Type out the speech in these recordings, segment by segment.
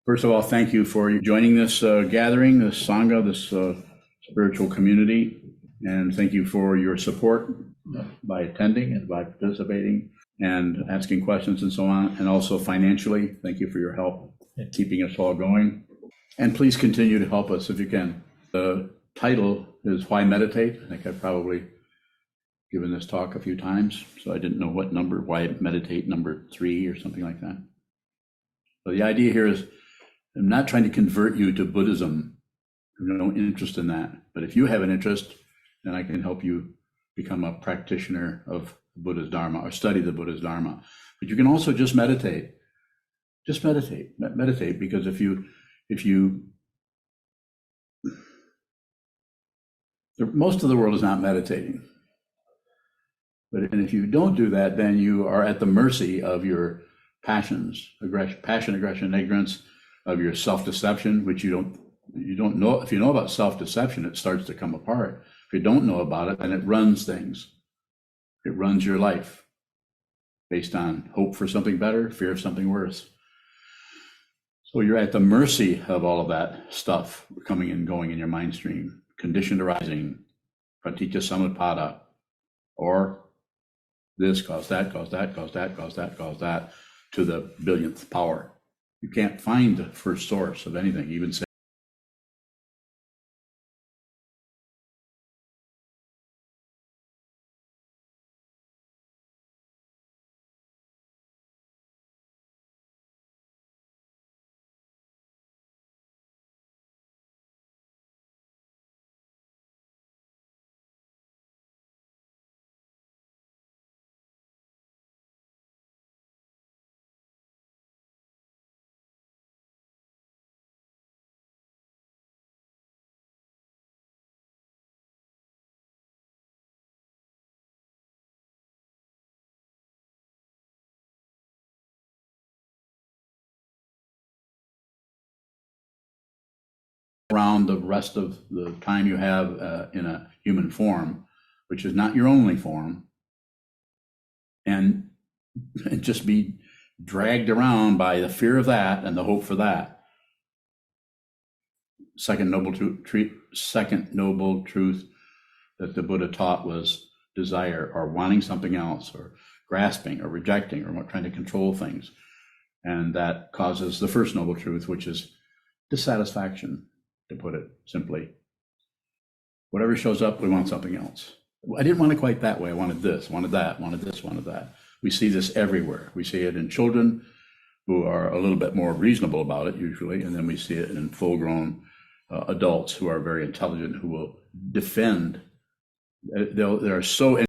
First of all, thank you for joining this gathering, this Sangha, this spiritual community, and thank you for your support by attending and by participating and asking questions and so on, and also financially. Thank you for your help in keeping us all going. And please continue to help us if you can. The title is Why Meditate? I think I've probably given this talk a few times, so I didn't know what number, why meditate number 3 or something like that. So the idea here is I'm not trying to convert you to Buddhism. I have no interest in that. But if you have an interest, then I can help you become a practitioner of Buddha's Dharma or study the Buddha's Dharma. But you can also just meditate. Just meditate. Meditate, because most of the world is not meditating. But if you don't do that, then you are at the mercy of your passions, passion, aggression, ignorance, of your self-deception, which you don't know. If you know about self-deception, it starts to come apart. If you don't know about it, then it runs things. It runs your life based on hope for something better, fear of something worse. So you're at the mercy of all of that stuff coming and going in your mind stream, conditioned arising, pratitya samutpada, or this cause that, cause that, cause that, cause that, cause that, to the billionth power. You can't find the first source of anything, even say around the rest of the time you have in a human form, which is not your only form, and just be dragged around by the fear of that and the hope for that. Second noble truth that the Buddha taught was desire, or wanting something else, or grasping, or rejecting, or trying to control things. And that causes the first noble truth, which is dissatisfaction, to put it simply. Whatever shows up, we want something else. I didn't want it quite that way. I wanted this, wanted that, wanted this, wanted that. We see this everywhere. We see it in children who are a little bit more reasonable about it usually, and then we see it in full-grown adults who are very intelligent, who will defend. They're so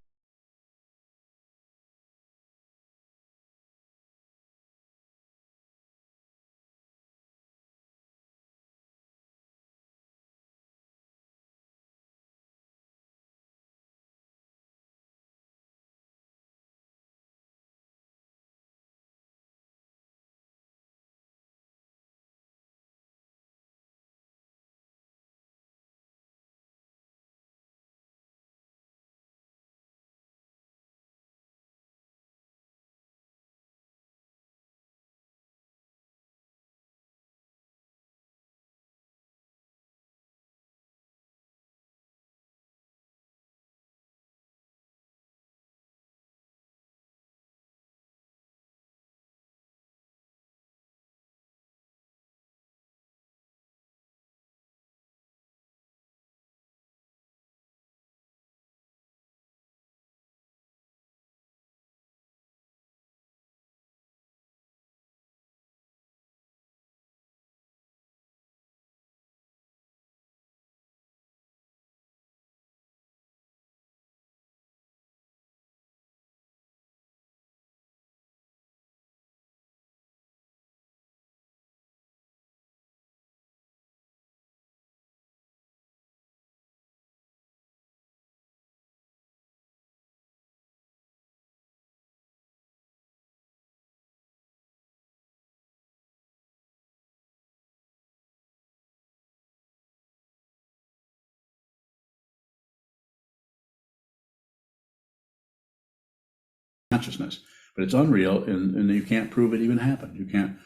consciousness, but it's unreal, and you can't prove it even happened. You can't.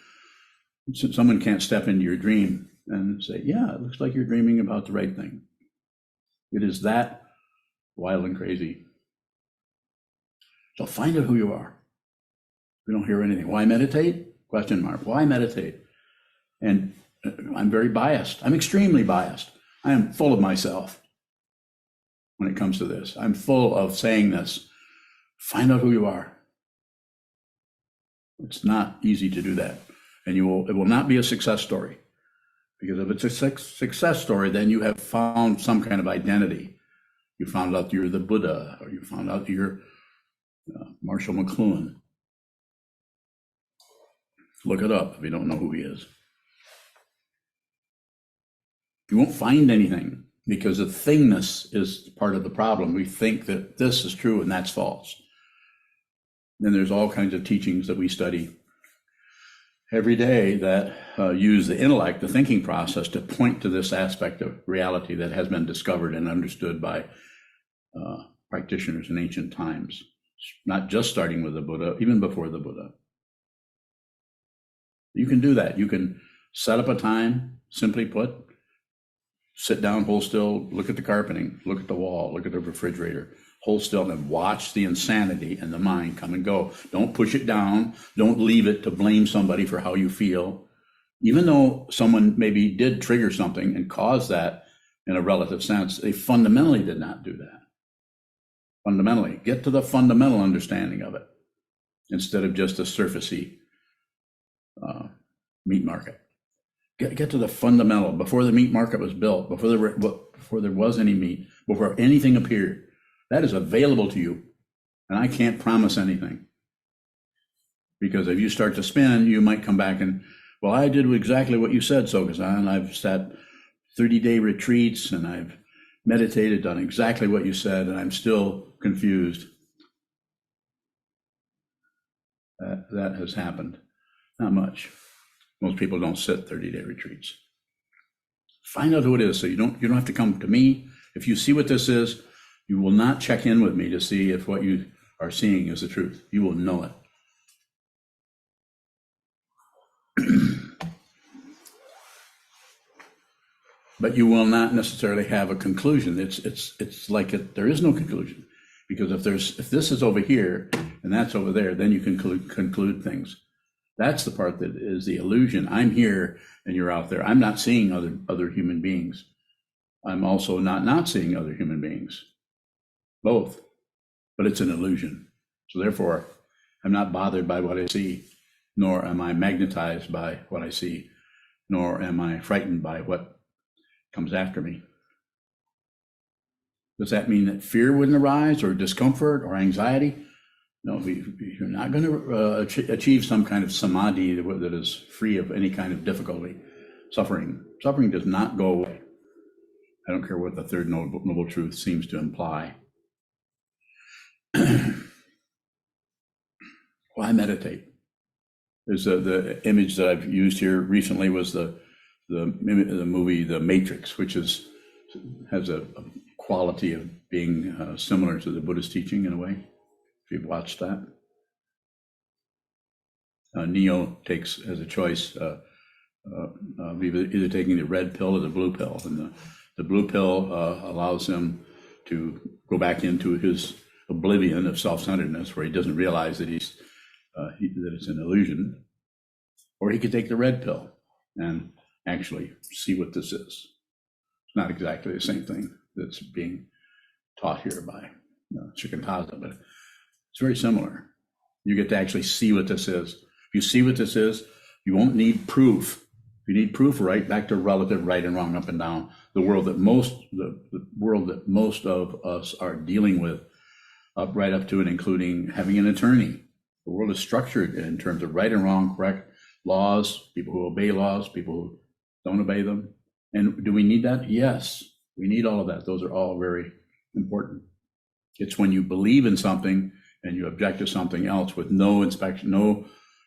Someone can't step into your dream and say, yeah, it looks like you're dreaming about the right thing. It is that wild and crazy. So find out who you are. We don't hear anything. Why meditate? Question mark. Why meditate? And I'm very biased. I'm extremely biased. I am full of myself when it comes to this. I'm full of saying this. Find out who you are. It's not easy to do that. And it will not be a success story. Because if it's a success story, then you have found some kind of identity. You found out you're the Buddha, or you found out you're Marshall McLuhan. Look it up if you don't know who he is. You won't find anything because the thingness is part of the problem. We think that this is true and that's false. Then there's all kinds of teachings that we study every day that use the intellect, the thinking process, to point to this aspect of reality that has been discovered and understood by practitioners in ancient times, not just starting with the Buddha, even before the Buddha. You can do that. You can set up a time, simply put, sit down, hold still, look at the carpeting, look at the wall, look at the refrigerator, hold still and watch the insanity in the mind come and go. Don't push it down. Don't leave it to blame somebody for how you feel. Even though someone maybe did trigger something and cause that in a relative sense, they fundamentally did not do that. Fundamentally, get to the fundamental understanding of it instead of just a surfacey meat market. Get to the fundamental. Before the meat market was built, before there was any meat, before anything appeared, that is available to you. And I can't promise anything. Because if you start to spin, you might come back and, well, I did exactly what you said, Sokuzan. I've sat 30-day retreats and I've meditated, done exactly what you said, and I'm still confused. That has happened. Not much. Most people don't sit 30-day retreats. Find out who it is, so you don't have to come to me. If you see what this is, you will not check in with me to see if what you are seeing is the truth. You will know it. But you will not necessarily have a conclusion. It's like there is no conclusion, because if this is over here and that's over there, then you can conclude things. That's the part that is the illusion. I'm here and you're out there. I'm not seeing other human beings. I'm also not seeing other human beings. Both. But it's an illusion. So therefore, I'm not bothered by what I see, nor am I magnetized by what I see, nor am I frightened by what comes after me. Does that mean that fear wouldn't arise, or discomfort, or anxiety? No, you're not going to achieve some kind of samadhi that is free of any kind of difficulty. Suffering does not go away. I don't care what the third noble truth seems to imply. Why meditate? There's the image that I've used here recently was the movie The Matrix, which has a quality of being similar to the Buddhist teaching in a way. If you've watched that, Neo has a choice of either taking the red pill or the blue pill, and the blue pill allows him to go back into his oblivion of self-centeredness, where he doesn't realize that that it's an illusion, or he could take the red pill and actually see what this is. It's not exactly the same thing that's being taught here by Shikantaza, but it's very similar. You get to actually see what this is. If you see what this is, you won't need proof. If you need proof, right back to relative right and wrong, up and down. The world that most of us are dealing with, right up to and including having an attorney. The world is structured in terms of right and wrong, correct laws, people who obey laws, people who don't obey them. And do we need that? Yes, we need all of that. Those are all very important. It's when you believe in something and you object to something else with no inspection,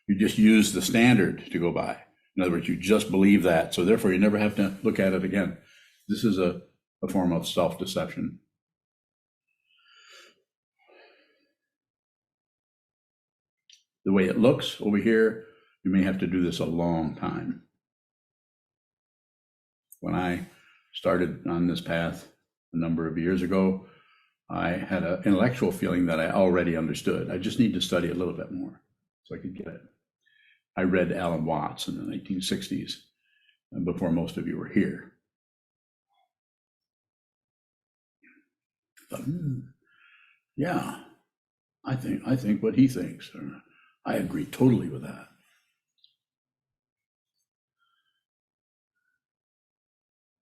you just use the standard to go by. In other words, you just believe that, so therefore you never have to look at it again. This is a form of self-deception. The way it looks over here You may have to do this a long time. When I started on this path a number of years ago, I had an intellectual feeling that I already understood. I just need to study a little bit more so I could get it. I read Alan Watts in the 1960s, before most of you were here. But, yeah, I think what he thinks. I agree totally with that.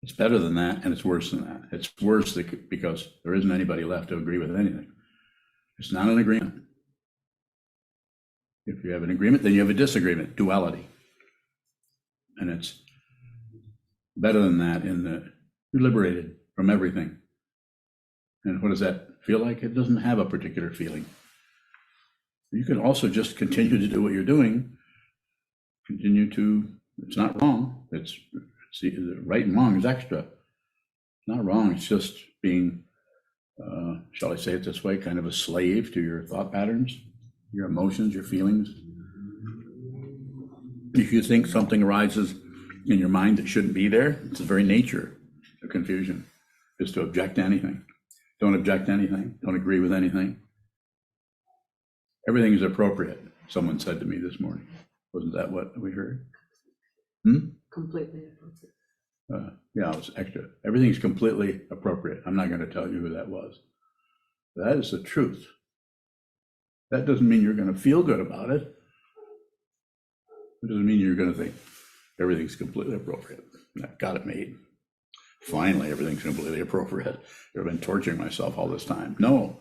It's better than that, and it's worse than that. It's worse because there isn't anybody left to agree with anything. It's not an agreement. If you have an agreement, then you have a disagreement, duality. And it's better than that in that you're liberated from everything. And what does that feel like? It doesn't have a particular feeling. You can also just continue to do what you're doing. It's not wrong. It's right and wrong is extra. It's not wrong. It's just being, shall I say it this way, kind of a slave to your thought patterns, your emotions, your feelings. If you think something arises in your mind that shouldn't be there, it's the very nature of confusion, is to object to anything. Don't object to anything. Don't agree with anything. Everything is appropriate, someone said to me this morning. Wasn't that what we heard? Completely appropriate. Yeah, it was extra. Everything's completely appropriate. I'm not going to tell you who that was. That is the truth. That doesn't mean you're going to feel good about it. It doesn't mean you're going to think everything's completely appropriate. I've got it made. Finally, everything's completely appropriate. I've been torturing myself all this time. No,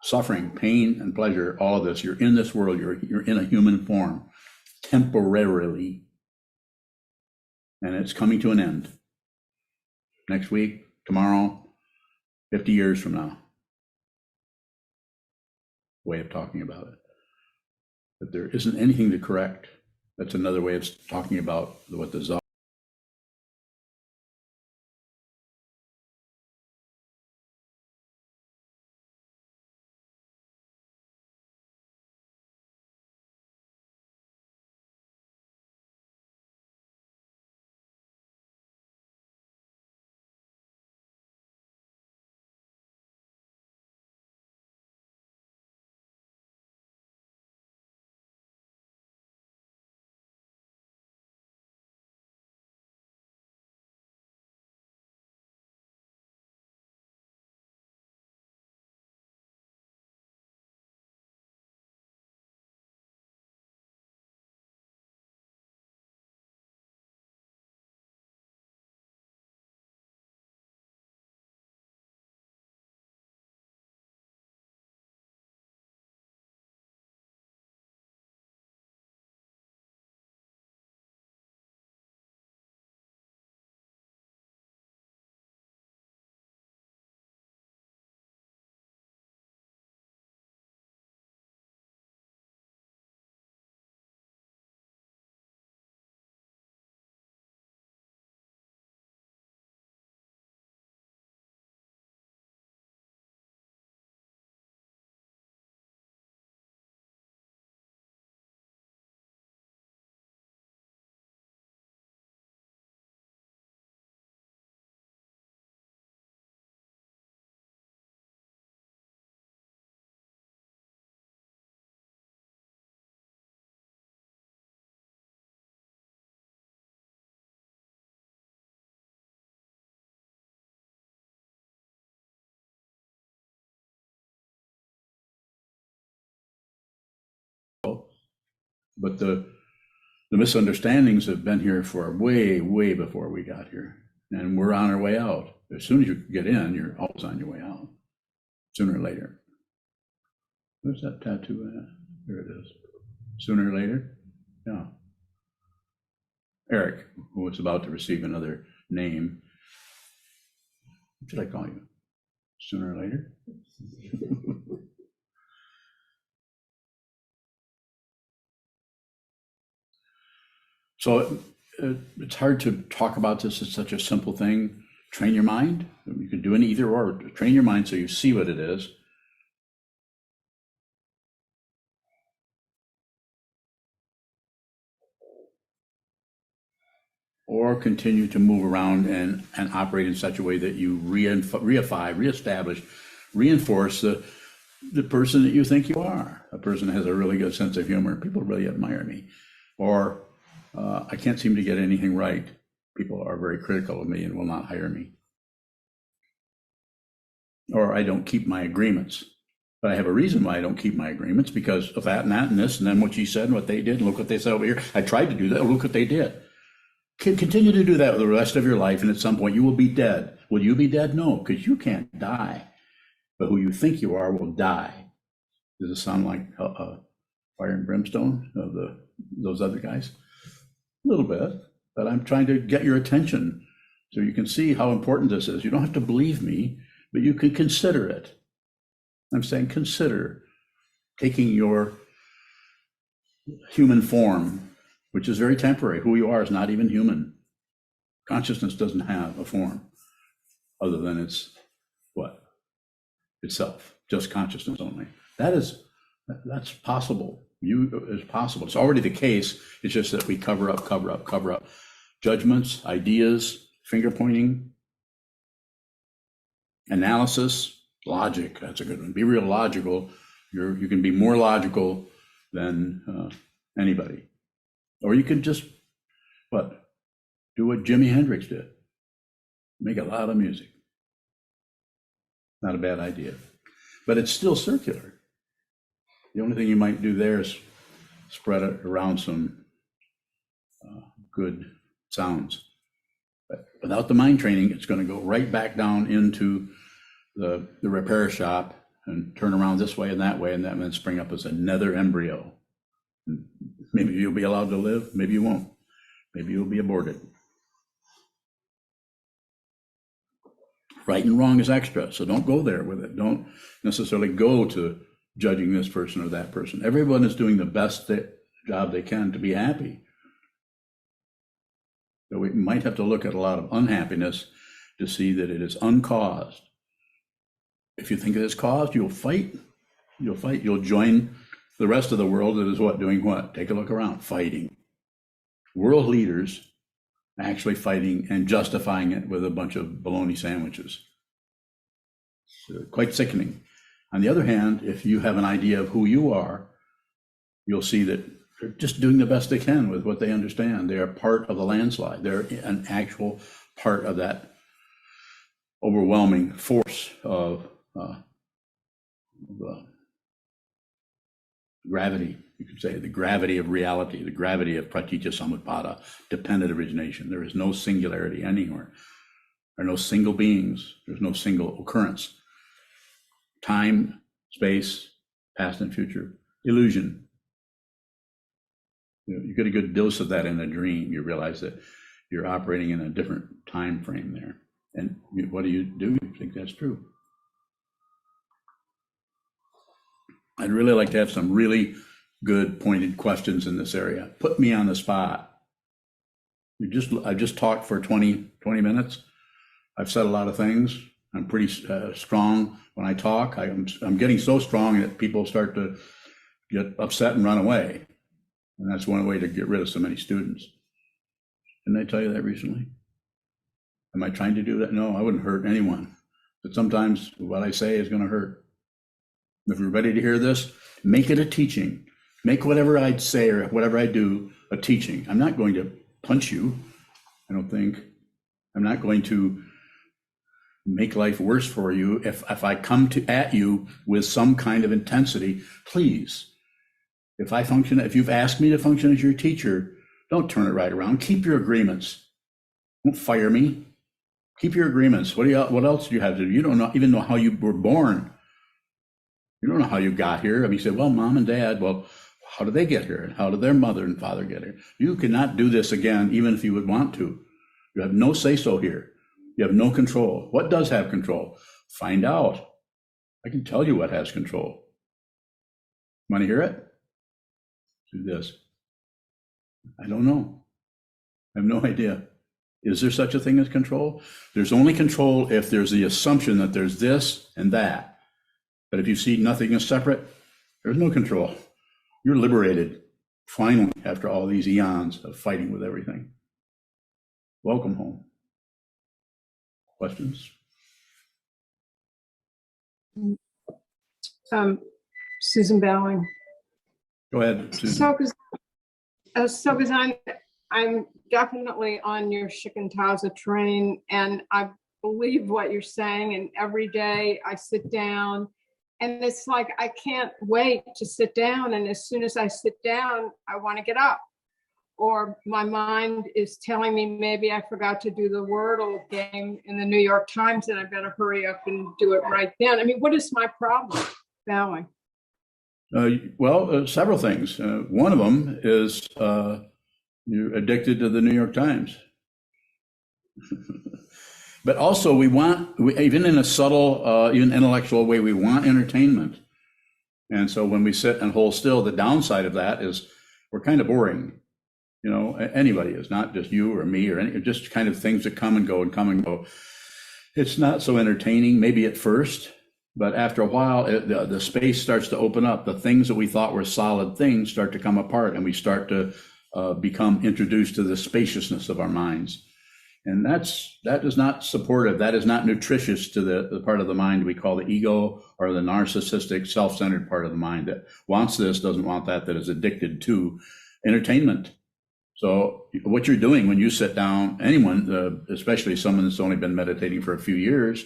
suffering, pain, and pleasure, all of this, you're in this world, you're in a human form, temporarily. And it's coming to an end. Next week, tomorrow, 50 years from now. Way of talking about it. But there isn't anything to correct. That's another way of talking about what the Zohar. But the misunderstandings have been here for way, way before we got here. And we're on our way out. As soon as you get in, you're always on your way out, sooner or later. Where's that tattoo at? There it is. Sooner or later? Yeah. Eric, who was about to receive another name. What should I call you? Sooner or later? So it's hard to talk about this as such a simple thing. Train your mind. You can do an either or. Train your mind so you see what it is. or continue to move around and operate in such a way that you reestablish, reinforce the person that you think you are. A person that has a really good sense of humor. People really admire me. Or I can't seem to get anything right. People are very critical of me and will not hire me. Or I don't keep my agreements. But I have a reason why I don't keep my agreements, because of that and that and this, and then what she said and what they did, and look what they said over here. I tried to do that, look what they did. Continue to do that for the rest of your life, and at some point you will be dead. Will you be dead? No, because you can't die. But who you think you are will die. Does it sound like fire and brimstone of those other guys? A little bit, but I'm trying to get your attention so you can see how important this is. You don't have to believe me, but you can consider it. I'm saying consider taking your human form, which is very temporary. Who you are is not even human. Consciousness doesn't have a form other than it's what? Itself, just consciousness only. That's possible. It's possible. It's already the case. It's just that we cover up. Judgments, ideas, finger pointing, analysis, logic. That's a good one. Be real logical. You can be more logical than anybody. Or you can just, do what Jimi Hendrix did. Make a lot of music. Not a bad idea. But it's still circular. The only thing you might do there is spread it around some good sounds. But without the mind training, it's going to go right back down into the repair shop and turn around this way and that way, and that may spring up as another embryo. And maybe you'll be allowed to live, maybe you won't. Maybe you'll be aborted. Right and wrong is extra, so don't go there with it. Don't necessarily go to judging this person or that person. Everyone is doing the best job they can to be happy. So we might have to look at a lot of unhappiness to see that it is uncaused. If you think it is caused, you'll fight. You'll join the rest of the world that is doing what? Take a look around, fighting. World leaders actually fighting and justifying it with a bunch of bologna sandwiches. It's quite sickening. On the other hand, if you have an idea of who you are, you'll see that they're just doing the best they can with what they understand. They are part of the landslide. They're an actual part of that overwhelming force of gravity. You could say the gravity of reality, the gravity of pratitya samutpada, dependent origination. There is no singularity anywhere. There are no single beings. There's no single occurrence. Time, space, past and future, illusion. You get a good dose of that in a dream. You realize that you're operating in a different time frame there. And what do? You think that's true? I'd really like to have some really good pointed questions in this area. Put me on the spot. I just talked for 20 minutes. I've said a lot of things. I'm pretty strong when I talk. I'm getting so strong that people start to get upset and run away. And that's one way to get rid of so many students. Didn't I tell you that recently? Am I trying to do that? No, I wouldn't hurt anyone. But sometimes what I say is going to hurt. If you're ready to hear this, make it a teaching. Make whatever I say or whatever I do a teaching. I'm not going to punch you, I don't think. I'm not going to make life worse for you. If I come at you with some kind of intensity, please. If you've asked me to function as your teacher, don't turn it right around. Keep your agreements. Don't fire me. Keep your agreements. What else do you have to do? You don't even know how you were born. You don't know how you got here. I mean, you say, well, mom and dad, well, how did they get here? And how did their mother and father get here? You cannot do this again, even if you would want to. You have no say-so here. You have no control. What does have control? Find out. I can tell you what has control. Want to hear it? Do this. I don't know. I have no idea. Is there such a thing as control? There's only control if there's the assumption that there's this and that. But if you see nothing as separate, there's no control. You're liberated, finally, after all these eons of fighting with everything. welcome home. Questions? Susan Bowling. Go ahead, Susan. Sokuzan, I'm definitely on your Shikantaza train, and I believe what you're saying. And every day I sit down, and it's like I can't wait to sit down. And as soon as I sit down, I want to get up. Or my mind is telling me maybe I forgot to do the Wordle game in the New York Times, and I better hurry up and do it right then. I mean, what is my problem, Bowling? Several things. One of them is you're addicted to the New York Times. But also even in a subtle, even intellectual way, we want entertainment. And so when we sit and hold still, the downside of that is we're kind of boring. You know, anybody is, not just you or me or any, just kind of things that come and go and come and go. It's not so entertaining, maybe at first, but after a while, the space starts to open up. The things that we thought were solid things start to come apart, and we start to become introduced to the spaciousness of our minds. And that is not supportive. That is not nutritious to the part of the mind we call the ego, or the narcissistic, self-centered part of the mind that wants this, doesn't want that, that is addicted to entertainment. So what you're doing when you sit down, anyone, especially someone that's only been meditating for a few years,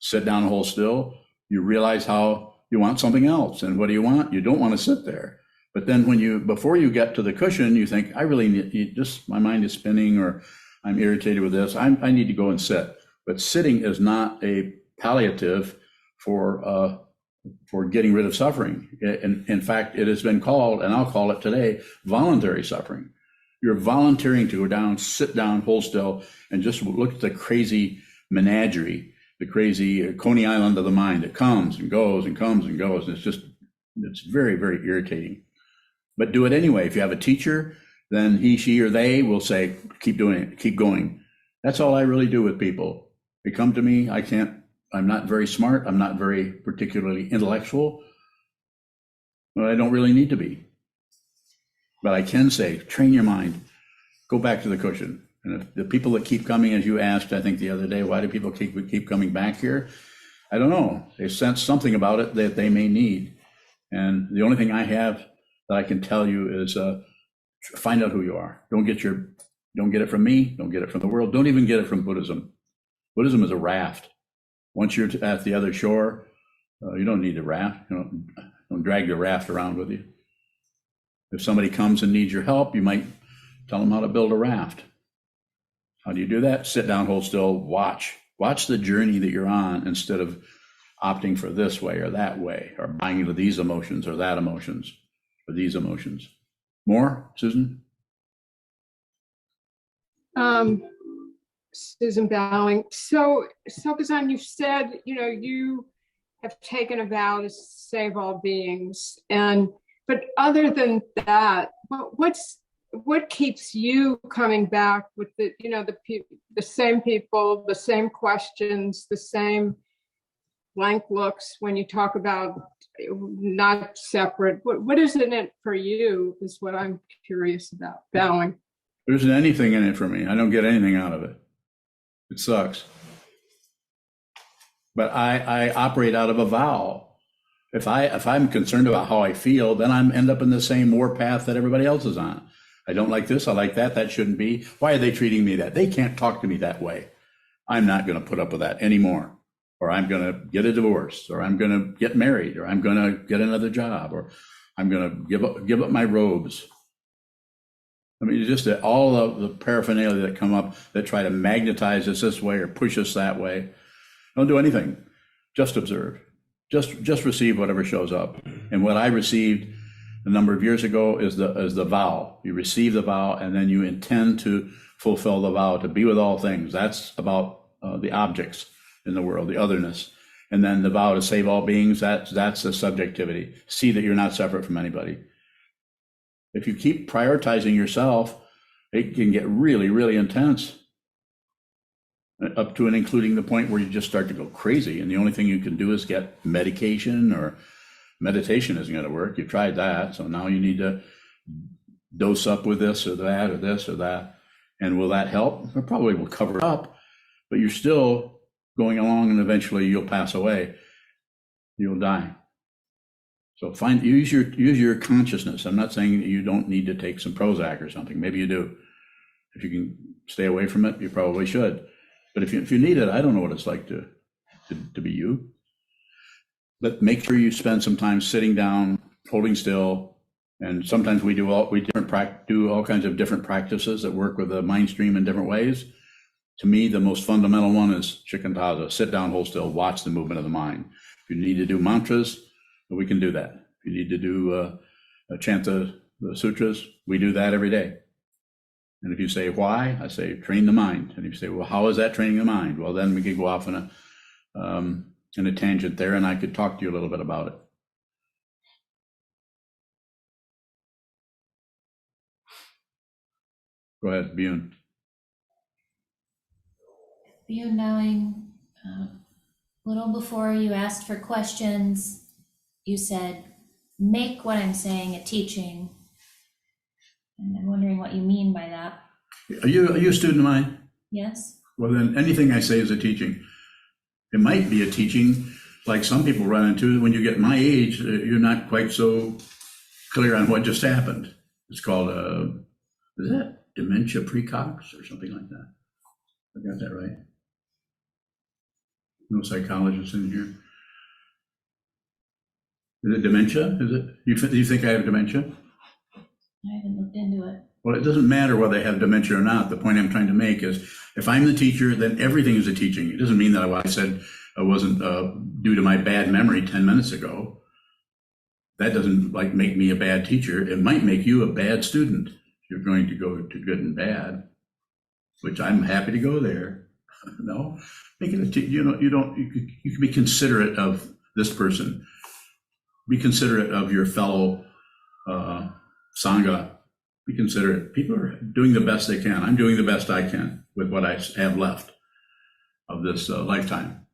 sit down and hold still, you realize how you want something else. And what do you want? You don't want to sit there. But then before you get to the cushion, you think, I really need, my mind is spinning, or I'm irritated with this. I need to go and sit. But sitting is not a palliative for getting rid of suffering. In fact, it has been called, and I'll call it today, voluntary suffering. You're volunteering to go down, sit down, hold still, and just look at the crazy menagerie, the crazy Coney Island of the mind that comes and goes and comes and goes. And it's very, very irritating. But do it anyway. If you have a teacher, then he, she, or they will say, keep doing it, keep going. That's all I really do with people. They come to me, I'm not very smart, I'm not very particularly intellectual, but I don't really need to be. But I can say, train your mind, go back to the cushion. And if the people that keep coming, as you asked, I think the other day, why do people keep coming back here? I don't know. They sense something about it that they may need. And the only thing I have that I can tell you is find out who you are. Don't get it from me, don't get it from the world, don't even get it from Buddhism. Buddhism is a raft. Once you're at the other shore, you don't need a raft. Don't drag your raft around with you. If somebody comes and needs your help, you might tell them how to build a raft. How do you do that? Sit down, hold still, watch the journey that you're on, instead of opting for this way or that way, or buying into these emotions or that emotions or these emotions. More, Susan? Susan Bowling. So, Sokuzan, you said, you have taken a vow to save all beings, but other than that, what keeps you coming back with the same people, the same questions, the same blank looks when you talk about not separate? What is in it for you is what I'm curious about. Bowling. There isn't anything in it for me. I don't get anything out of it. It sucks. But I operate out of a vow. If I'm concerned about how I feel, then I'm end up in the same warpath that everybody else is on. I don't like this, I like that, that shouldn't be. Why are they treating me that? They can't talk to me that way. I'm not going to put up with that anymore. Or I'm going to get a divorce, or I'm going to get married, or I'm going to get another job, or I'm going to give up my robes. I mean, just all of the paraphernalia that come up that try to magnetize us this way or push us that way. Don't do anything. Just observe. Just receive whatever shows up. And what I received a number of years ago is the vow. You receive the vow, and then you intend to fulfill the vow to be with all things. That's about the objects in the world, the otherness. And then the vow to save all beings, that's the subjectivity. See that you're not separate from anybody. If you keep prioritizing yourself, it can get really, really intense, up to and including the point where you just start to go crazy. And the only thing you can do is get medication, or meditation isn't going to work. You tried that. So now you need to dose up with this or that or this or that. And will that help? It probably will cover it up, but you're still going along, and eventually you'll pass away. You'll die. So use your consciousness. I'm not saying that you don't need to take some Prozac or something. Maybe you do. If you can stay away from it, you probably should. But if you need it, I don't know what it's like to be you. But make sure you spend some time sitting down, holding still. And sometimes we do all kinds of different practices that work with the mind stream in different ways. To me, the most fundamental one is shikantaza. Sit down, hold still, watch the movement of the mind. If you need to do mantras, we can do that. If you need to do chant the sutras, we do that every day. And if you say why, I say train the mind. And if you say, well, how is that training the mind? Well, then we could go off in a tangent there, and I could talk to you a little bit about it. Go ahead, Bjorn. Bjorn, knowing a little before you asked for questions, you said, make what I'm saying a teaching. And I'm wondering what you mean by that. Are you a student of mine? Yes. Well, then anything I say is a teaching. It might be a teaching like some people run into. When you get my age, you're not quite so clear on what just happened. It's called, is that dementia precox or something like that? I got that right? No psychologists in here. Is it dementia? Is it? You think I have dementia? I haven't looked into it. Well, it doesn't matter whether I have dementia or not. The point I'm trying to make is if I'm the teacher, then everything is a teaching. It doesn't mean that what I said wasn't due to my bad memory 10 minutes ago. That doesn't make me a bad teacher. It might make you a bad student. You're going to go to good and bad, which I'm happy to go there. No, make it you can be considerate of this person. Be considerate of your fellow Sangha. Be considerate. People are doing the best they can. I'm doing the best I can with what I have left of this lifetime.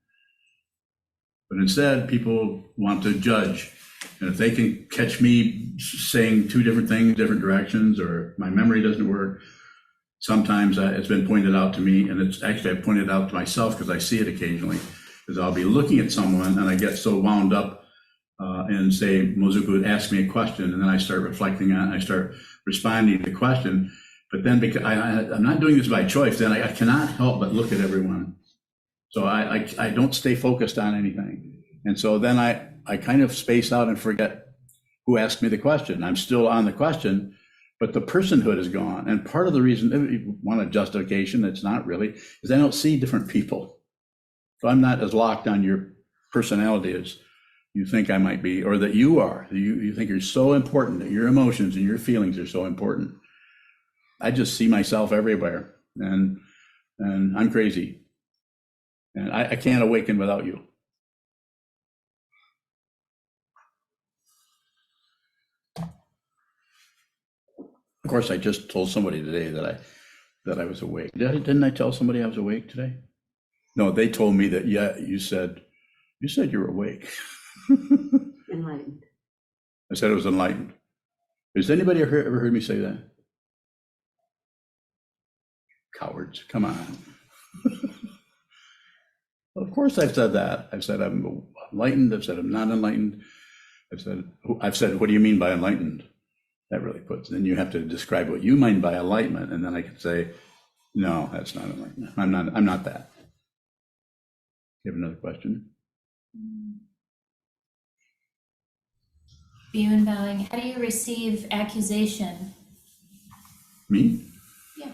But instead, people want to judge. And if they can catch me saying two different things, different directions, or my memory doesn't work, sometimes it's been pointed out to me, and it's actually I pointed out to myself because I see it occasionally, because I'll be looking at someone and I get so wound up and say, Mozuku, ask me a question, and then I start reflecting on it, I start responding to the question. But then because I'm not doing this by choice, then I cannot help but look at everyone. So I don't stay focused on anything. And so then I kind of space out and forget who asked me the question. I'm still on the question, but the personhood is gone. And part of the reason, if you want a justification, it's not really, is I don't see different people. So I'm not as locked on your personality as you think I might be, or that you are. You think you're so important, that your emotions and your feelings are so important. I just see myself everywhere, and I'm crazy. And I can't awaken without you. Of course, I just told somebody today that I was awake. Didn't I tell somebody I was awake today? No, they told me that, yeah, you said you were awake. Enlightened. I said it was enlightened. Has anybody ever heard me say that? Cowards, come on. Well, of course I've said that. I've said I'm enlightened. I've said I'm not enlightened. I've said, what do you mean by enlightened? That really puts, then you have to describe what you mean by enlightenment. And then I can say, no, that's not enlightenment. I'm not that. You have another question? Bjorn bowing, how do you receive accusation? Me? Yeah.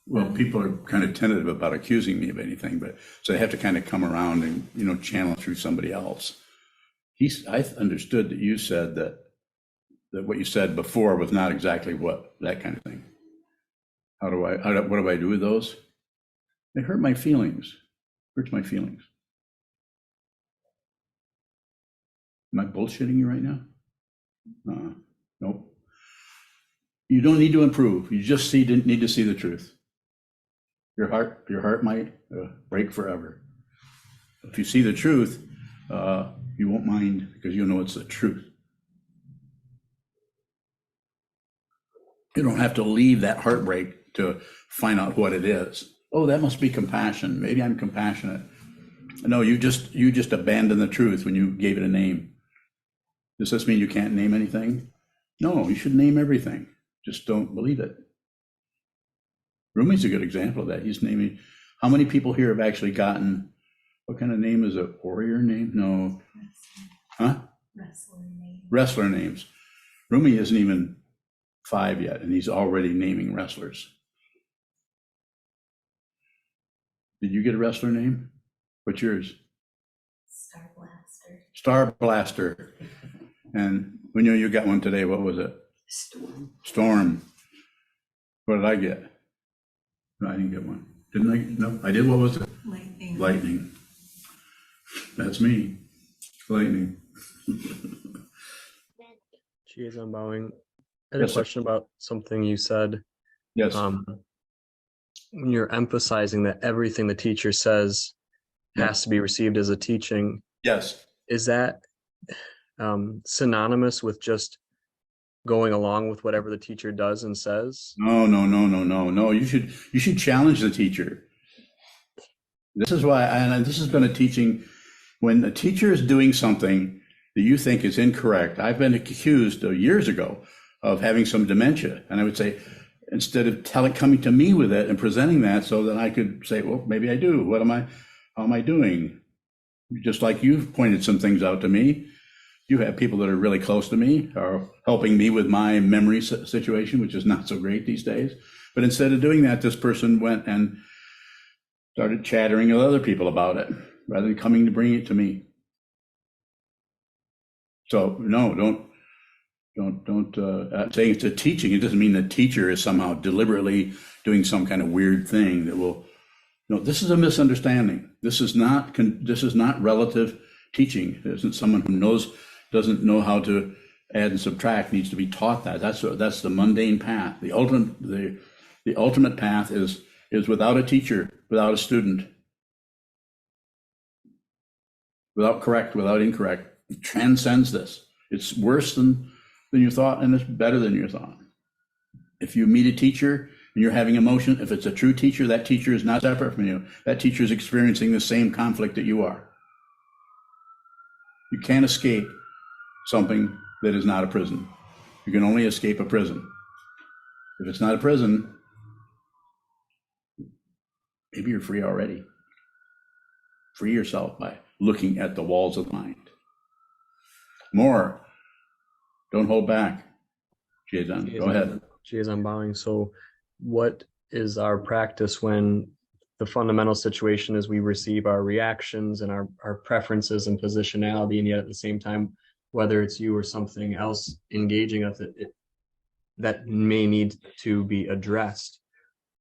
Well, people are kind of tentative about accusing me of anything, but so they have to kind of come around and, channel it through somebody else. I understood that you said that what you said before was not exactly what, that kind of thing. What do I do with those? They hurt my feelings. Hurts my feelings. Am I bullshitting you right now? Nope. You don't need to improve. You just need to see the truth. Your heart might break forever. If you see the truth, you won't mind because you know it's the truth. You don't have to leave that heartbreak to find out what it is. Oh, that must be compassion. Maybe I'm compassionate. No, you just abandoned the truth when you gave it a name. Does this mean you can't name anything? No, you should name everything. Just don't believe it. Rumi's a good example of that. He's naming. How many people here have actually gotten, what kind of name is it? Warrior name? No. Huh? Wrestler names. Rumi isn't even 5 yet, and he's already naming wrestlers. Did you get a wrestler name? What's yours? Star Blaster. Star Blaster. And when you got one today, what was it? Storm. Storm. What did I get? No, I didn't get one. Didn't I? No, I did. What was it? Lightning. Lightning. That's me. Lightning. Geez, I'm bowing. I had Yes, a sir. question about something you said. Yes. When you're emphasizing that everything the teacher says has to be received as a teaching, Yes. is that synonymous with just going along with whatever the teacher does and says? No. You should challenge the teacher. This is why, and this has been a teaching. When a teacher is doing something that you think is incorrect, I've been accused years ago of having some dementia, and I would say, instead of coming to me with it and presenting that, so that I could say, well, maybe I do. How am I doing? Just like you've pointed some things out to me. You have people that are really close to me are helping me with my memory situation, which is not so great these days. But instead of doing that, this person went and started chattering with other people about it rather than coming to bring it to me. So no, don't saying it's a teaching. It doesn't mean the teacher is somehow deliberately doing some kind of weird thing that will. No, this is a misunderstanding. This is not relative teaching. It isn't someone who doesn't know how to add and subtract needs to be taught that. That's the mundane path. The ultimate path is without a teacher, without a student, without correct, without incorrect. It transcends this. It's worse than you thought, and it's better than you thought. If you meet a teacher and you're having emotion, if it's a true teacher, that teacher is not separate from you. That teacher is experiencing the same conflict that you are. You can't escape something that is not a prison. You can only escape a prison. If it's not a prison, maybe you're free already. Free yourself by looking at the walls of the mind. More. Don't hold back. Jason, go ahead. Geez, I'm bowing. So what is our practice when the fundamental situation is we receive our reactions and our preferences and positionality, and yet at the same time, whether it's you or something else engaging us, that may need to be addressed.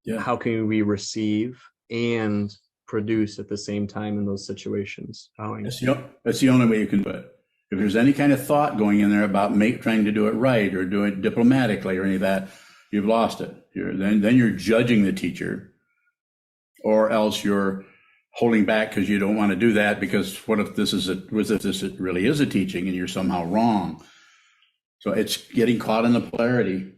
Yeah. How can we receive and produce at the same time in those situations? Bowing. That's the only way you can do it. If there's any kind of thought going in there about trying to do it right or do it diplomatically or any of that, you've lost it. Then you're judging the teacher, or else you're holding back because you don't want to do that, because what if this really is a teaching and you're somehow wrong? So it's getting caught in the polarity,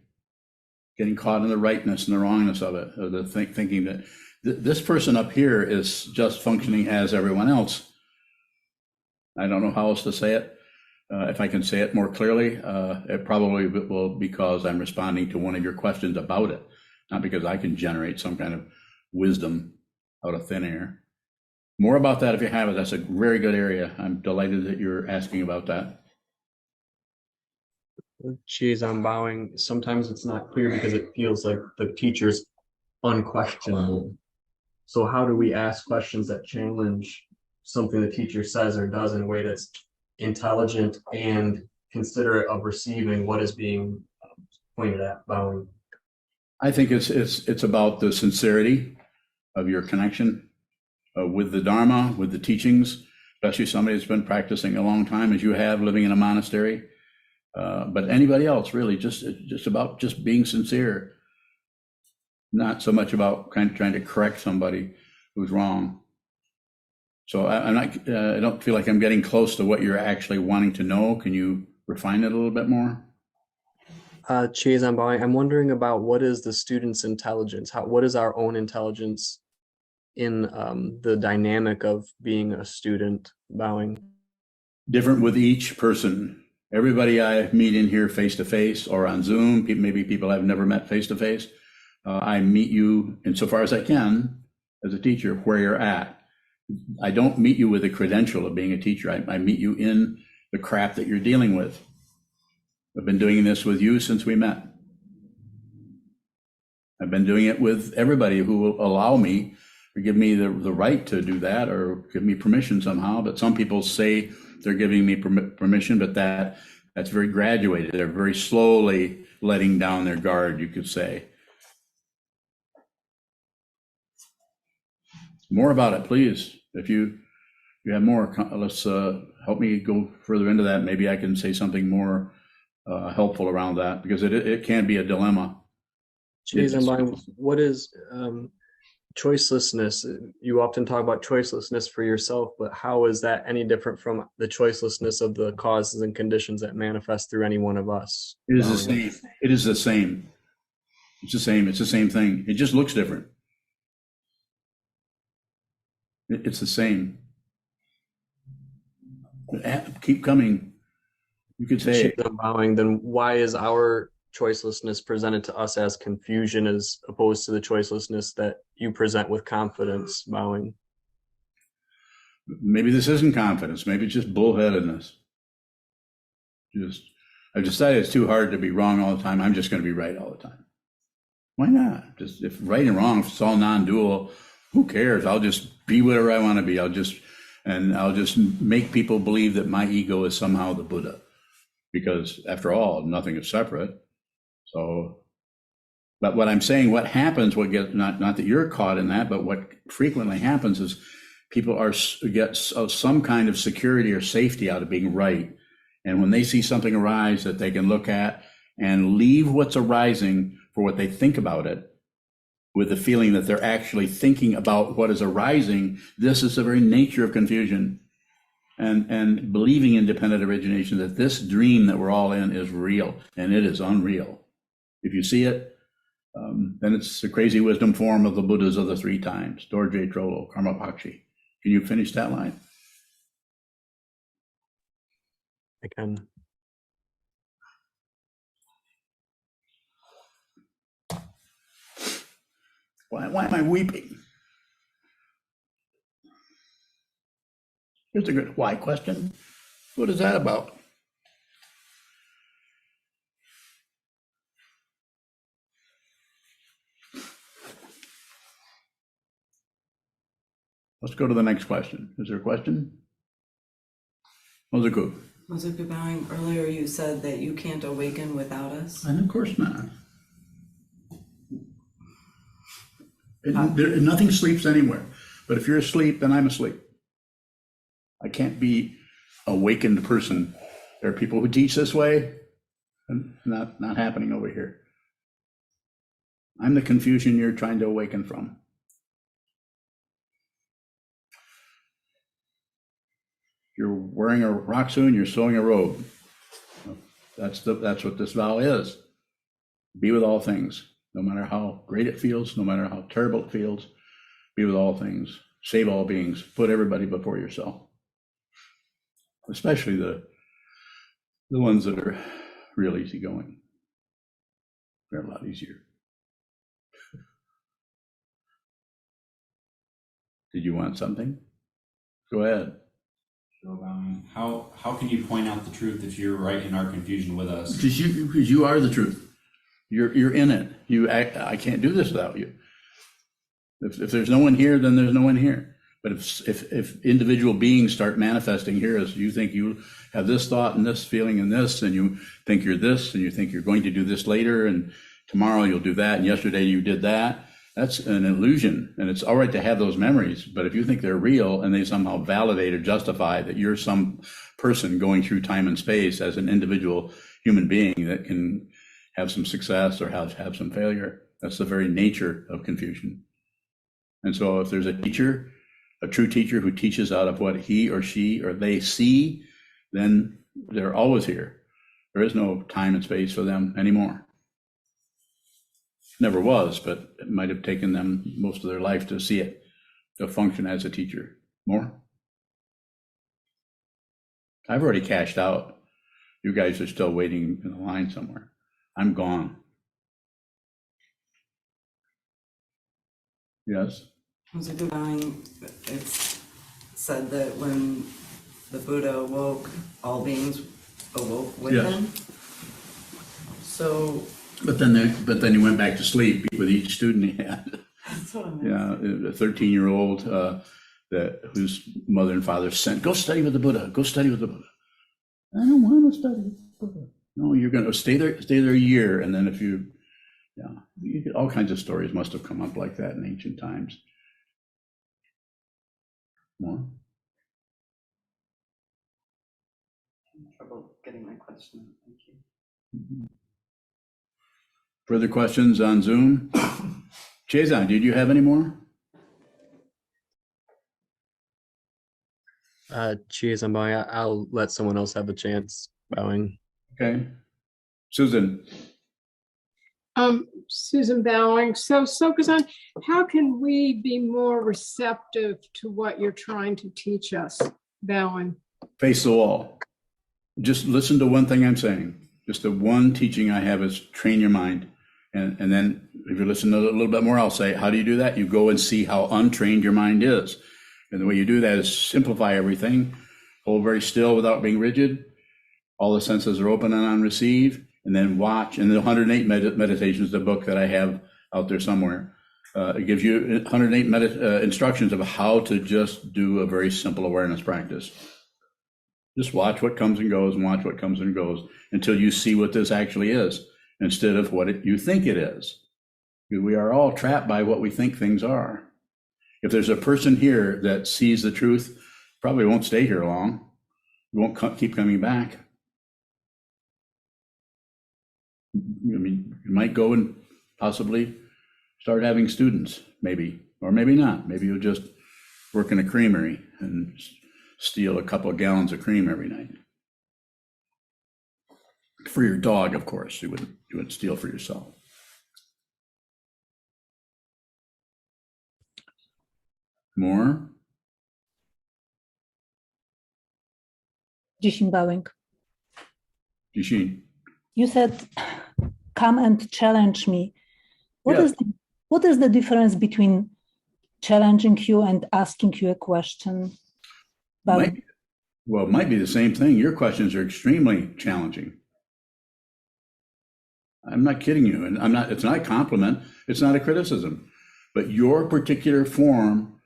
getting caught in the rightness and the wrongness of it, of the thinking that this person up here is just functioning as everyone else. I don't know how else to say it. If I can say it more clearly, it probably will, because I'm responding to one of your questions about it, not because I can generate some kind of wisdom out of thin air. More about that if you have it. That's a very good area. I'm delighted that you're asking about that. Geez, I'm bowing. Sometimes it's not clear because it feels like the teacher's unquestionable. So how do we ask questions that challenge something the teacher says or does in a way that's intelligent and considerate of receiving what is being pointed at? Bowing. I think it's about the sincerity of your connection with the Dharma, with the teachings, especially somebody that's been practicing a long time, as you have, living in a monastery. But anybody else, really, just about just being sincere, not so much about kind of trying to correct somebody who's wrong. So I don't feel like I'm getting close to what you're actually wanting to know. Can you refine it a little bit more? Chizan Bowing, I'm wondering about what is the student's intelligence? What is our own intelligence in the dynamic of being a student, Bowing? Different with each person. Everybody I meet in here face to face or on Zoom, maybe people I've never met face to face. I meet you insofar as I can as a teacher where you're at. I don't meet you with the credential of being a teacher. I meet you in the crap that you're dealing with. I've been doing this with you since we met. I've been doing it with everybody who will allow me or give me the right to do that or give me permission somehow. But some people say they're giving me permission, but that's very graduated. They're very slowly letting down their guard, you could say. More about it, please. If you have more, let's help me go further into that. Maybe I can say something more helpful around that, because it can be a dilemma. What is choicelessness? You often talk about choicelessness for yourself, but how is that any different from the choicelessness of the causes and conditions that manifest through any one of us? It is the same. It is the same. It's the same. It's the same thing. It just looks different. It's the same. Keep coming. You could say, then why is our choicelessness presented to us as confusion as opposed to the choicelessness that you present with confidence, Bowing? Maybe this isn't confidence. Maybe it's just bullheadedness. I've decided it's too hard to be wrong all the time. I'm just going to be right all the time. Why not? Just if right and wrong, if it's all non-dual, who cares? I'll just be whatever I want to be. I'll just make people believe that my ego is somehow the Buddha, because after all, nothing is separate. So, but what I'm saying, what happens, not that you're caught in that, but what frequently happens is people get some kind of security or safety out of being right. And when they see something arise that they can look at and leave what's arising for what they think about it, with the feeling that they're actually thinking about what is arising, this is the very nature of confusion. And believing in dependent origination, that this dream that we're all in is real, and it is unreal. If you see it, then it's the crazy wisdom form of the Buddhas of the three times, Dorje, Trollo, Karma Pakshi. Can you finish that line? I can. Why am I weeping? Here's a good why question. What is that about? Let's go to the next question. Is there a question? Mozuku. Mozuku Bowing, earlier you said that you can't awaken without us. And of course not. Nothing sleeps anywhere. But if you're asleep, then I'm asleep. I can't be an awakened person. There are people who teach this way, and not happening over here. I'm the confusion you're trying to awaken from. You're wearing a rakusu and you're sewing a robe. That's what this vow is. Be with all things, no matter how great it feels, no matter how terrible it feels. Be with all things. Save all beings. Put everybody before yourself. Especially the ones that are real easygoing. They're a lot easier. Did you want something? Go ahead. How can you point out the truth if you're right in our confusion with us? Because you are the truth. You're in it. I can't do this without you. If there's no one here, then there's no one here. But if individual beings start manifesting here as you think you have this thought and this feeling and this, and you think you're this, and you think you're going to do this later, and tomorrow you'll do that, and yesterday you did that, that's an illusion. And it's all right to have those memories, but if you think they're real and they somehow validate or justify that you're some person going through time and space as an individual human being that can have some success or have some failure, that's the very nature of confusion. And so if there's a teacher, a true teacher who teaches out of what he or she or they see, then they're always here. There is no time and space for them anymore. Never was, but it might have taken them most of their life to see it, to function as a teacher. More? I've already cashed out. You guys are still waiting in the line somewhere. I'm gone. Yes? Was it divine? It's said that when the Buddha awoke, all beings awoke with Yes. him. So But then he went back to sleep with each student he had. that's what I meant. Yeah, a 13-year-old whose mother and father sent, go study with the Buddha, go study with the Buddha. I don't want to study with the Buddha. No, you're going to stay there a year, and then if you get all kinds of stories must have come up like that in ancient times. More? Trouble getting my question. Thank you. Further questions on Zoom? Chezan, did you have any more? Cheers, I'm bowing. I'll let someone else have a chance. Bowing. Okay. Susan? Susan Bowing. So Sokuzan, how can we be more receptive to what you're trying to teach us? Bowing. Face the wall. Just listen to one thing I'm saying. Just the one teaching I have is train your mind. And then if you listen to a little bit more, I'll say, how do you do that? You go and see how untrained your mind is. And the way you do that is simplify everything, hold very still without being rigid. All the senses are open and on receive, and then watch. And the 108 Meditations, the book that I have out there somewhere, it gives you 108 instructions of how to just do a very simple awareness practice. Just watch what comes and goes and watch what comes and goes until you see what this actually is instead of what you think it is. We are all trapped by what we think things are. If there's a person here that sees the truth, probably won't stay here long. You won't keep coming back. I mean, you might go and possibly start having students, maybe, or maybe not. Maybe you'll just work in a creamery and steal a couple of gallons of cream every night. For your dog, of course, you wouldn't steal for yourself. More? Jishin bowing. Yishin? You said, come and challenge me. What Yes. What is the difference between challenging you and asking you a question? It might be the same thing. Your questions are extremely challenging. I'm not kidding you. And it's not a compliment. It's not a criticism. But your particular form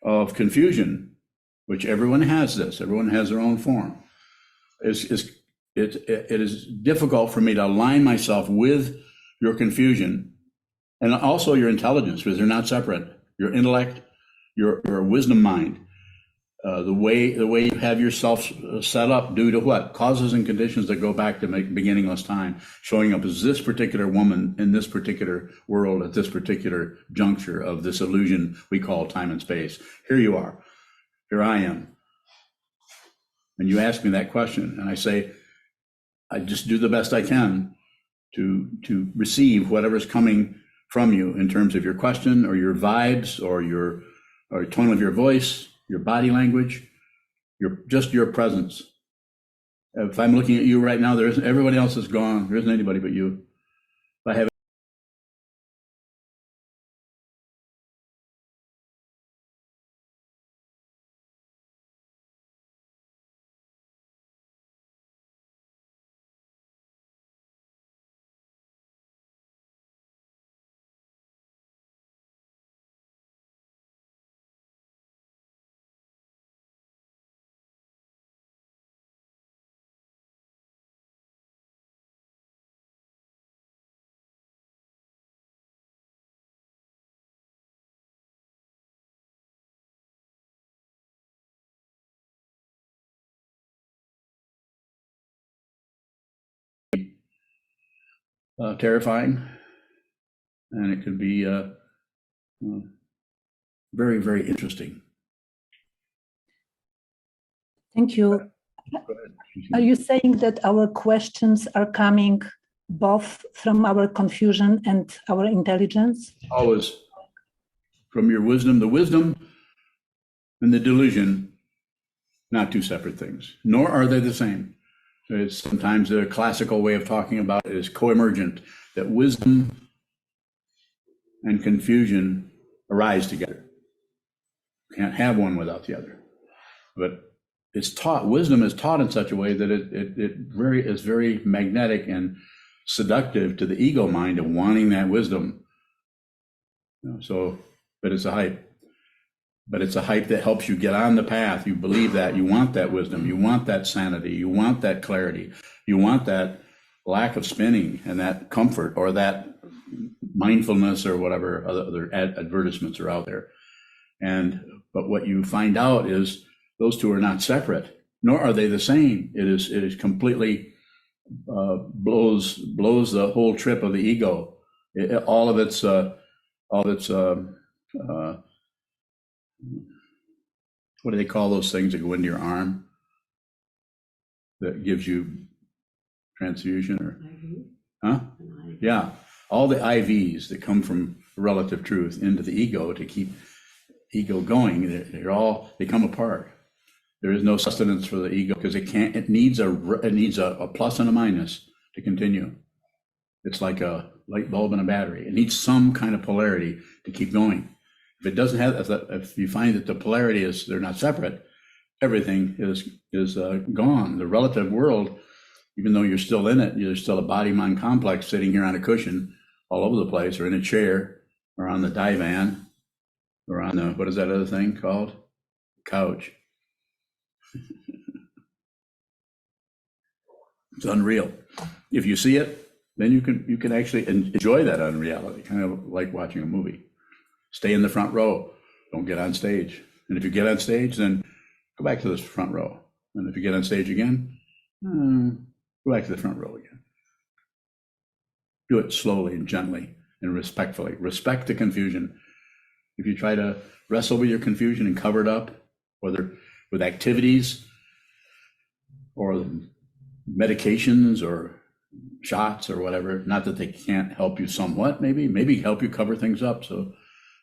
of confusion, which everyone has this, everyone has their own form, it is difficult for me to align myself with your confusion and also your intelligence, because they're not separate. Your intellect, your wisdom mind, the way you have yourself set up due to what? Causes and conditions that go back to beginningless time, showing up as this particular woman in this particular world at this particular juncture of this illusion we call time and space. Here you are. Here I am. And you ask me that question, and I say, I just do the best I can to receive whatever's coming from you in terms of your question or your vibes or tone of your voice, your body language, your presence. If I'm looking at you right now, everybody else is gone. There isn't anybody but you. If I have terrifying, and it could be very, very interesting. Thank you. Are you saying that our questions are coming both from our confusion and our intelligence? Always from your wisdom. The wisdom and the delusion, not two separate things, nor are they the same. It's sometimes a classical way of talking about it is co-emergent, that wisdom and confusion arise together. Can't have one without the other. But it's taught, wisdom is taught in such a way that it is very magnetic and seductive to the ego mind of wanting that wisdom. So, but it's a hype. But it's a hype that helps you get on the path. You believe that, you want that wisdom, you want that sanity, you want that clarity, you want that lack of spinning and that comfort or that mindfulness or whatever other advertisements are out there. But what you find out is those two are not separate, nor are they the same. It is completely blows the whole trip of the ego. All of its what do they call those things that go into your arm that gives you transfusion or huh? Yeah, all the IVs that come from relative truth into the ego to keep ego going, they come apart. There is no sustenance for the ego because it needs a plus and a minus to continue. It's like a light bulb and a battery. It needs some kind of polarity to keep going. If it doesn't have, if you find that the polarity they're not separate, everything is gone. The relative world, even though you're still in it, you're still a body-mind complex sitting here on a cushion all over the place, or in a chair, or on the divan, or on the, what is that other thing called? Couch. It's unreal. If you see it, then you can actually enjoy that unreality, kind of like watching a movie. Stay in the front row. Don't get on stage. And if you get on stage, then go back to the front row. And if you get on stage again, go back to the front row again. Do it slowly and gently and respectfully. Respect the confusion. If you try to wrestle with your confusion and cover it up, whether with activities or medications or shots or whatever, not that they can't help you somewhat, maybe help you cover things up so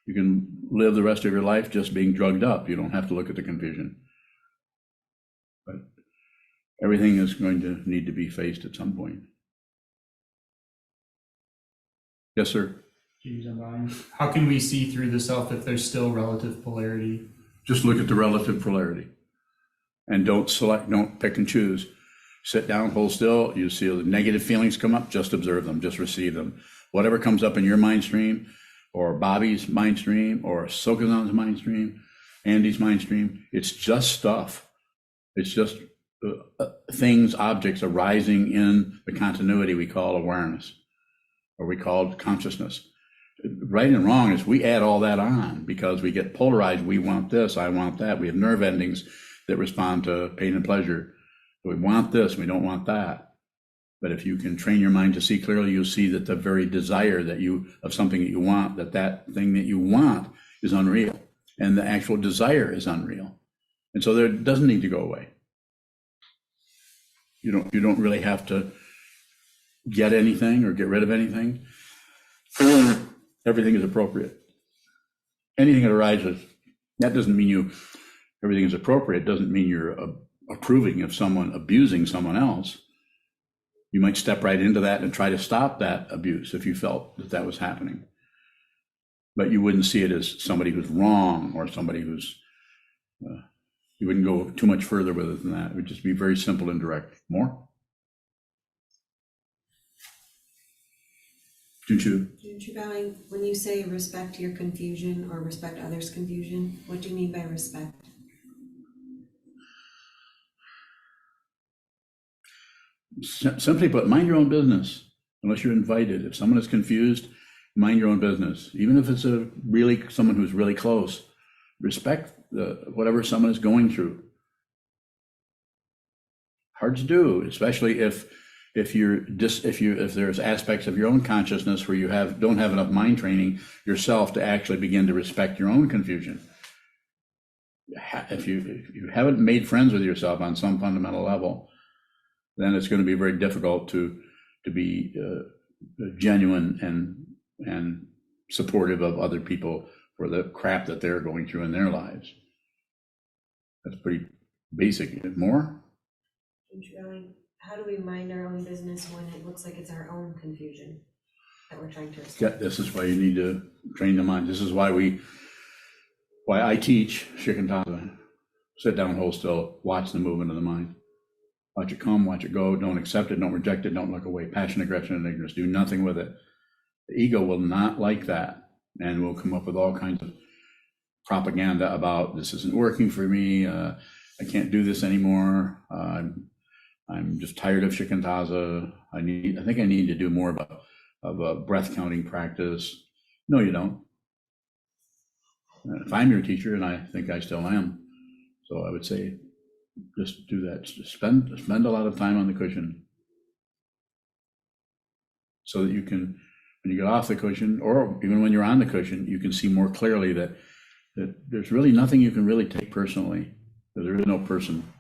you can live the rest of your life just being drugged up. You don't have to look at the confusion. But everything is going to need to be faced at some point. Yes, sir. How can we see through the self if there's still relative polarity? Just look at the relative polarity and don't pick and choose. Sit down, hold still. You see the negative feelings come up, just observe them, just receive them. Whatever comes up in your mind stream, or Bobby's mind stream, or Sokuzan's mind stream, Andy's mind stream, it's just stuff. It's just things, objects arising in the continuity we call awareness, or we call consciousness. Right and wrong is we add all that on because we get polarized. We want this, I want that. We have nerve endings that respond to pain and pleasure. We want this, we don't want that. But if you can train your mind to see clearly, you'll see that the very desire of something that you want, that thing that you want is unreal. And the actual desire is unreal. And so there doesn't need to go away. You don't really have to get anything or get rid of anything. Everything is appropriate. Anything that arises, that doesn't mean everything is appropriate. It doesn't mean you're approving of someone abusing someone else. You might step right into that and try to stop that abuse if you felt that was happening. But you wouldn't see it as somebody who's wrong or somebody who's, you wouldn't go too much further with it than that. It would just be very simple and direct. More? Junchu Bowing, when you say respect your confusion or respect others' confusion, what do you mean by respect? Simply put, mind your own business unless you're invited. If someone is confused, mind your own business. Even if it's someone who's really close, respect whatever someone is going through. Hard to do, especially if there's aspects of your own consciousness where you don't have enough mind training yourself to actually begin to respect your own confusion. You if you haven't made friends with yourself on some fundamental level, then it's going to be very difficult to be genuine and supportive of other people for the crap that they're going through in their lives. That's pretty basic. More? How do we mind our own business when it looks like it's our own confusion that we're trying to resolve? This is why you need to train the mind. This is why I teach Shikantaza. Sit down, hold still, watch the movement of the mind. Watch it come, watch it go. Don't accept it, don't reject it, don't look away. Passion, aggression, and ignorance. Do nothing with it. The ego will not like that, and will come up with all kinds of propaganda about this isn't working for me. I can't do this anymore. I'm just tired of Shikantaza. I think I need to do more of a breath counting practice. No, you don't. If I'm your teacher, and I think I still am, so I would say, just do that. Just spend a lot of time on the cushion, so that you can, when you get off the cushion, or even when you're on the cushion, you can see more clearly that there's really nothing you can really take personally. There is no person.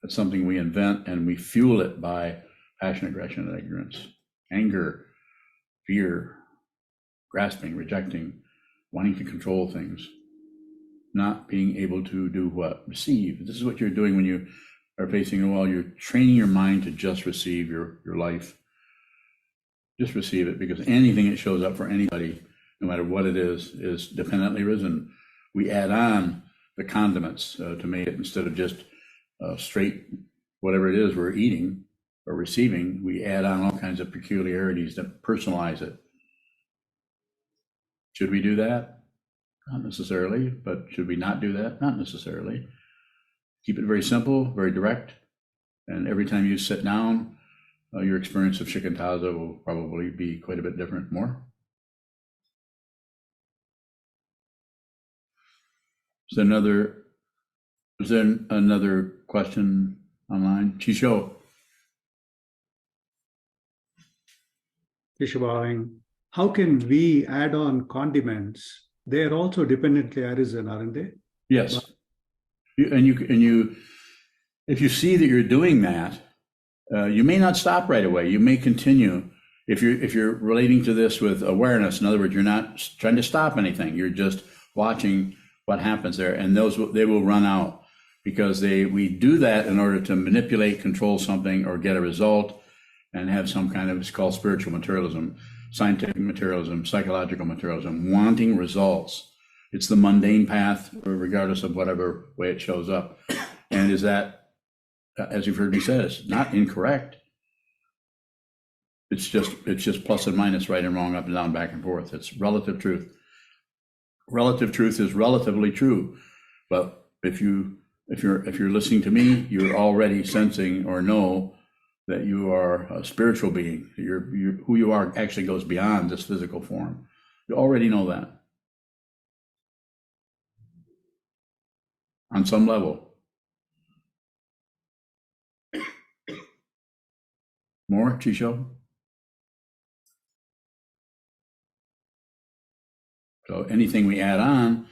That's something we invent, and we fuel it by passion, aggression, and ignorance, anger, fear, grasping, rejecting, wanting to control things, not being able to do what? Receive. This is what you're doing when you are facing a wall. You're training your mind to just receive your life. Just receive it, because anything that shows up for anybody, no matter what it is dependently risen. We add on the condiments to make it, instead of just straight whatever it is we're eating or receiving, we add on all kinds of peculiarities that personalize it. Should we do that? Not necessarily. But should we not do that? Not necessarily. Keep it very simple, very direct, and every time you sit down, your experience of Shikantaza will probably be quite a bit different. More? Is there another question online? Chisho. Kishabawing, how can we add on condiments? They are also dependently arisen, aren't they? Yes. If you see that you're doing that, you may not stop right away. You may continue. If you're relating to this with awareness, in other words, you're not trying to stop anything. You're just watching what happens there, and they will run out, because we do that in order to manipulate, control something, or get a result, and have some kind of, it's called spiritual materialism, scientific materialism, psychological materialism, wanting results. It's the mundane path, regardless of whatever way it shows up. And is that, as you've heard me say, it's not incorrect. It's just plus and minus, right and wrong, up and down, back and forth. It's relative truth. Relative truth is relatively true, but if you're listening to me, you're already sensing or know that you are a spiritual being. Who you are actually goes beyond this physical form. You already know that on some level. More, Chisho? So anything we add on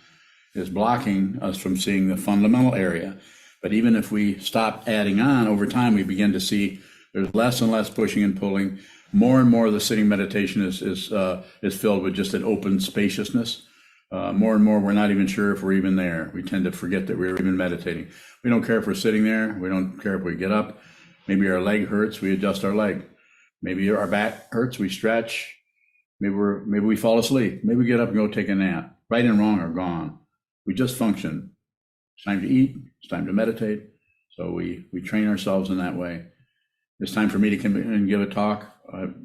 is blocking us from seeing the fundamental area. But even if we stop adding on, over time we begin to see there's less and less pushing and pulling. More and more of the sitting meditation is filled with just an open spaciousness. More and more we're not even sure if we're even there. We tend to forget that we're even meditating. We don't care if we're sitting there. We don't care if we get up. Maybe our leg hurts, we adjust our leg. Maybe our back hurts, we stretch. Maybe we fall asleep. Maybe we get up and go take a nap. Right and wrong are gone. We just function. It's time to eat. It's time to meditate. So we train ourselves in that way. It's time for me to come in and give a talk.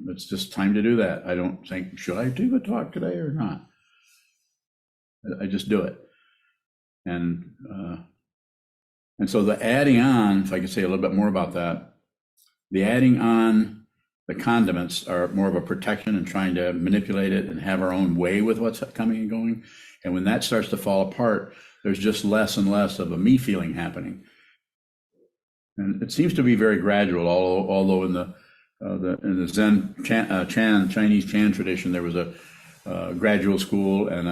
It's just time to do that. I don't think, should I do a talk today or not? I just do it. And so the adding on, if I could say a little bit more about that, the adding on the condiments are more of a protection and trying to manipulate it and have our own way with what's coming and going. And when that starts to fall apart, there's just less and less of a me feeling happening. And it seems to be very gradual, although in the Zen Chinese Chan tradition, there was a gradual school and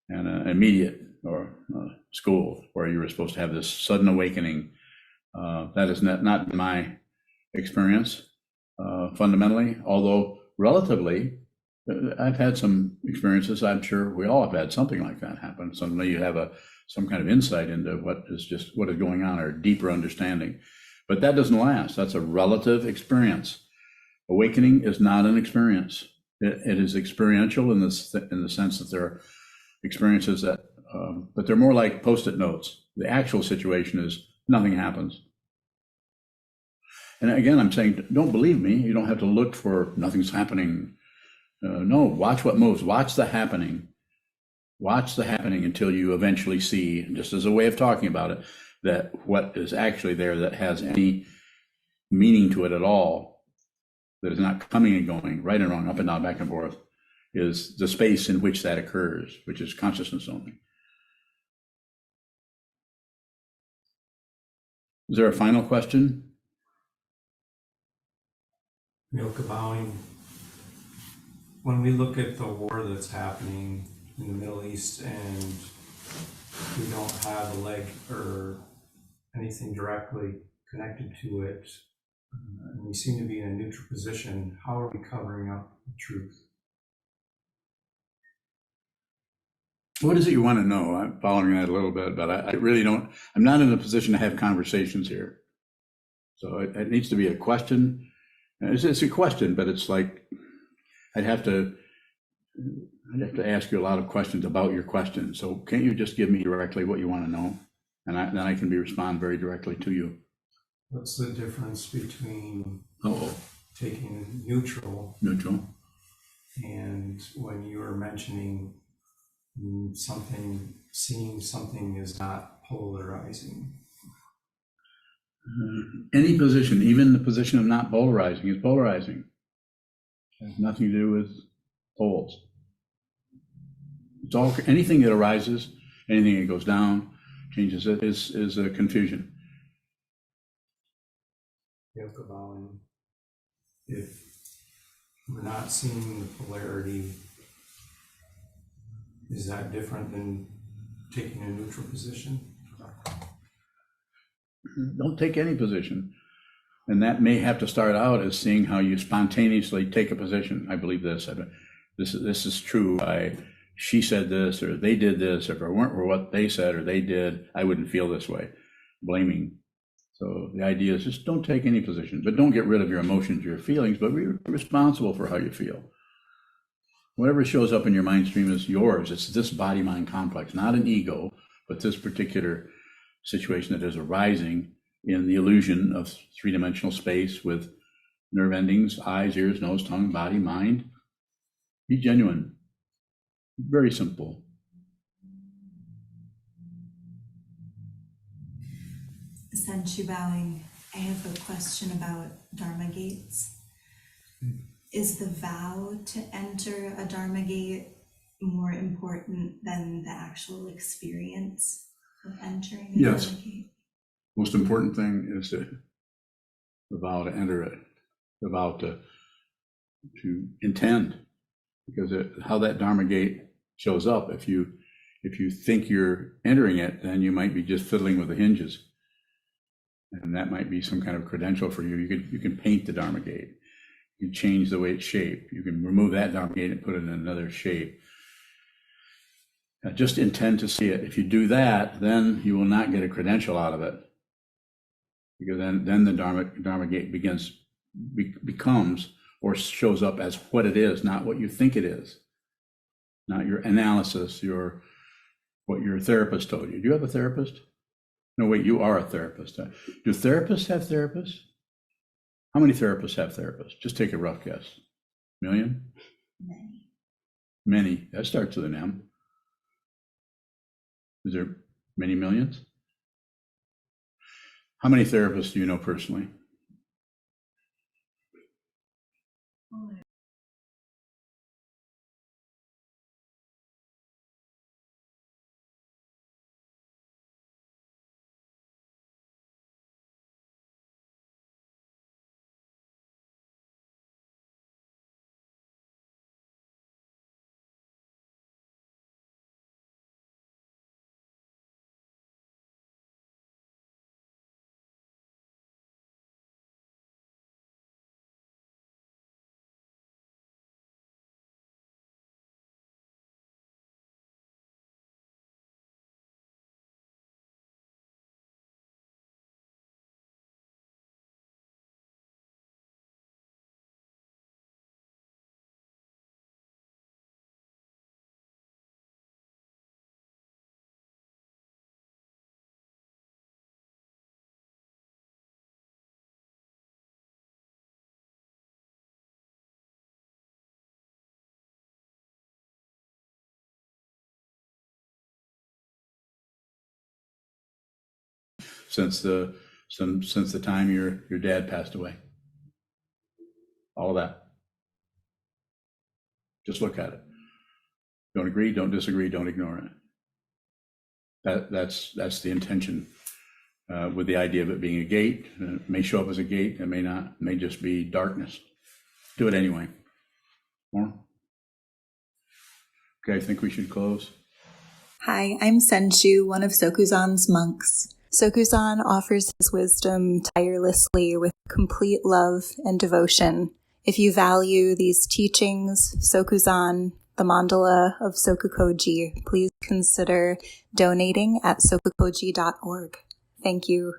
an immediate or school where you were supposed to have this sudden awakening. That is not my experience fundamentally, although relatively, I've had some experiences. I'm sure we all have had something like that happen. Suddenly you have some kind of insight into what is going on, or deeper understanding. But that doesn't last. That's a relative experience. Awakening is not an experience. It is experiential in the sense that there are experiences that, but they're more like Post-it notes. The actual situation is nothing happens. And again, I'm saying, don't believe me. You don't have to look for nothing's happening. No, watch what moves. Watch the happening. Watch the happening until you eventually see, just as a way of talking about it, that what is actually there that has any meaning to it at all, that is not coming and going, right and wrong, up and down, back and forth, is the space in which that occurs, which is consciousness only. Is there a final question? Milka bowing. When we look at the war that's happening in the Middle East and we don't have a leg or anything directly connected to it, and we seem to be in a neutral position, how are we covering up the truth? What is it you want to know? I'm following that a little bit, but I really don't, I'm not in a position to have conversations here. So it needs to be a question. It's a question, but it's like, I'd have to ask you a lot of questions about your question. So can't you just give me directly what you want to know? And then I can respond very directly to you. What's the difference between Uh-oh. taking neutral and when you were mentioning something, seeing something is not polarizing? Any position, even the position of not polarizing, is polarizing. It has nothing to do with poles. It's all, anything that arises, anything that goes down, changes it, is a confusion. Yoga bowing. If we're not seeing the polarity, is that different than taking a neutral position? Don't take any position. And that may have to start out as seeing how you spontaneously take a position. I believe this. This is true. She said this, or they did this. If it weren't for what they said or they did, I wouldn't feel this way. Blaming. So the idea is just don't take any position, but don't get rid of your emotions, your feelings, but be responsible for how you feel. Whatever shows up in your mind stream is yours. It's this body-mind complex, not an ego, but this particular situation that is arising in the illusion of three-dimensional space with nerve endings, eyes, ears, nose, tongue, body, mind. Be genuine. Very simple. Senshi bowing, I have a question about Dharma gates. Is the vow to enter a Dharma gate more important than the actual experience of entering a Yes. Dharma gate? Most important thing is the vow to enter it, the vow to intend, because how that Dharma gate shows up, if you think you're entering it, then you might be just fiddling with the hinges. And that might be some kind of credential for you. You can paint the Dharma gate. You can change the way it's shaped. You can remove that Dharma gate and put it in another shape. Just intend to see it. If you do that, then you will not get a credential out of it. Because then the Dharma gate becomes or shows up as what it is, not what you think it is. Not your analysis, what your therapist told you. Do you have a therapist? No, wait, you are a therapist. Do therapists have therapists? How many therapists have therapists? Just take a rough guess. Million? Many. Many. That starts with an M. Is there many millions? How many therapists do you know personally? since the time your dad passed away. All of that. Just look at it. Don't agree, don't disagree, don't ignore it. That's the intention with the idea of it being a gate. It may show up as a gate, it may not, it may just be darkness. Do it anyway. More? Okay, I think we should close. Hi, I'm Senshu, one of Sokuzan's monks. Sokuzan offers his wisdom tirelessly with complete love and devotion. If you value these teachings, Sokuzan, the mandala of SokukoJi, please consider donating at sokukoji.org. Thank you.